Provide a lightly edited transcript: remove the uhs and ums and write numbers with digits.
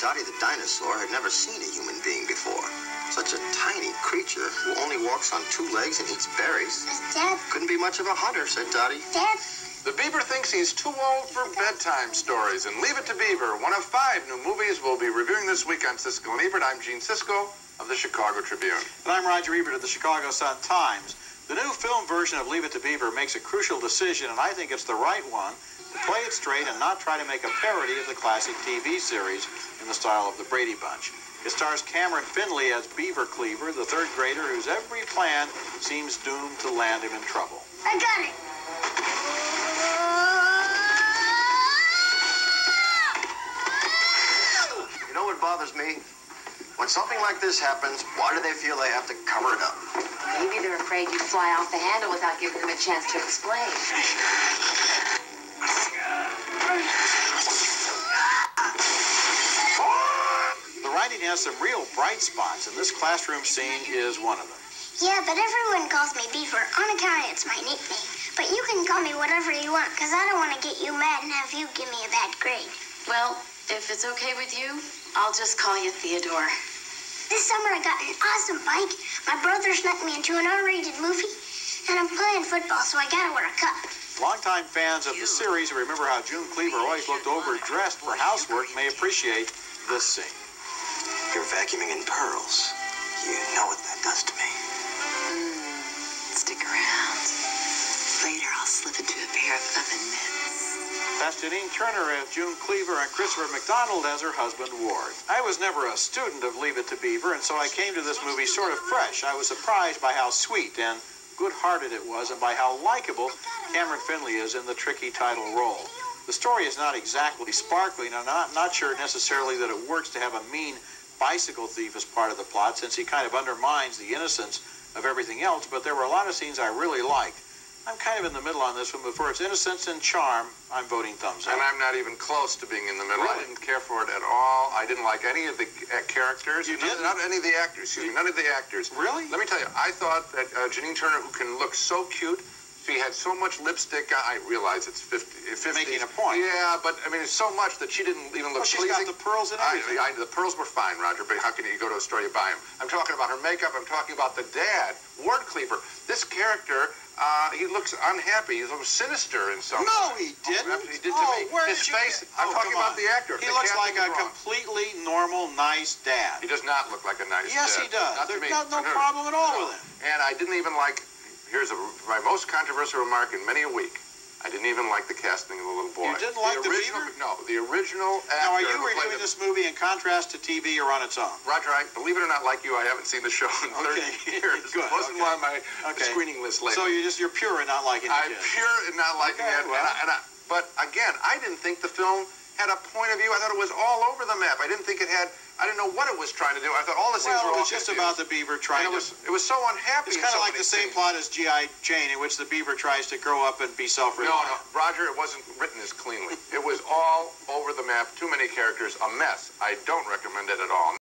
Dottie the dinosaur had never seen a human being before. Such a tiny creature who only walks on two legs and eats berries. Dad? Couldn't be much of a hunter, said Dottie. Dad? The Beaver thinks he's too old for bedtime stories, and Leave It to Beaver, one of 5 new movies we'll be reviewing this week on Siskel and Ebert. I'm Gene Siskel of the Chicago Tribune. And I'm Roger Ebert of the Chicago Sun-Times. The new film version of Leave It to Beaver makes a crucial decision, and I think it's the right one, to play it straight and not try to make a parody of the classic TV series in the style of the Brady Bunch. It stars Cameron Finley as Beaver Cleaver, the third grader whose every plan seems doomed to land him in trouble. I got it. You know what bothers me? When something like this happens, why do they feel they have to cover it up? Maybe they're afraid you'd fly off the handle without giving them a chance to explain. The writing has some real bright spots, and this classroom scene is one of them. Yeah, but everyone calls me Beaver on account of it's my nickname. But you can call me whatever you want, because I don't want to get you mad and have you give me a bad grade. Well, if it's okay with you, I'll just call you Theodore. This summer I got an awesome bike. My brother snuck me into an R-rated movie, and I'm playing football, so I gotta wear a cup. Longtime fans of the series who remember how June Cleaver always looked overdressed for housework may appreciate this scene. You're vacuuming in pearls. You know what that does to me. Stick around. Later, I'll slip into a pair of oven mitts. That's Janine Turner as June Cleaver and Christopher McDonald as her husband, Ward. I was never a student of Leave It to Beaver, and so I came to this movie sort of fresh. I was surprised by how sweet and good-hearted it was, and by how likable Cameron Finley is in the tricky title role. The story is not exactly sparkling. I'm not sure necessarily that it works to have a mean bicycle thief as part of the plot, since he kind of undermines the innocence of everything else, but there were a lot of scenes I really liked. I'm kind of in the middle on this one, but for its innocence and charm, I'm voting thumbs up. And I'm not even close to being in the middle. Really? I didn't care for it at all. I didn't like any of the characters. You didn't? Not any of the actors. Excuse me, none of the actors. Really? Let me tell you, I thought that Janine Turner, who can look so cute, she had so much lipstick. I realize it's 50. Making a point. Yeah, but I mean, it's so much that she didn't even look she's pleasing. got the pearls and everything. The pearls were fine, Roger, but how can you go to a store, you buy them? I'm talking about her makeup. I'm talking about the dad, Ward Cleaver. This character, he looks unhappy. He's sinister in some No, way. he didn't. Oh, he did to me. Where His did you face. get... I'm talking come about on. the actor. He The looks like casting a was wrong. completely normal, nice dad. He does not look like a nice Yes, dad. he does. Not to There's me. no problem at all with him. And I didn't even like, my most controversial remark in many a week. I didn't even like the casting of the little boy. You didn't like the original? Beaver? No, the original actor. Now, are you who played reviewing him- this movie in contrast to TV or on its own? Roger, believe it or not, like you, I haven't seen the show in 30 years. Good, It wasn't okay. on my screening list lately. So you're pure in not liking the I'm kids. pure in not liking Okay, it. well. But again, I didn't think the film had a point of view. I thought it was all over the map. I didn't think it had. I didn't know what it was trying to do. I thought all the things were Well, all it was just confused. about the Beaver trying And to... it was so unhappy. It's in kind so of like many the same scenes. plot as G.I. Jane, in which the Beaver tries to grow up and be self-reliant. No, Roger, it wasn't written as cleanly. It was all over the map, too many characters, a mess. I don't recommend it at all.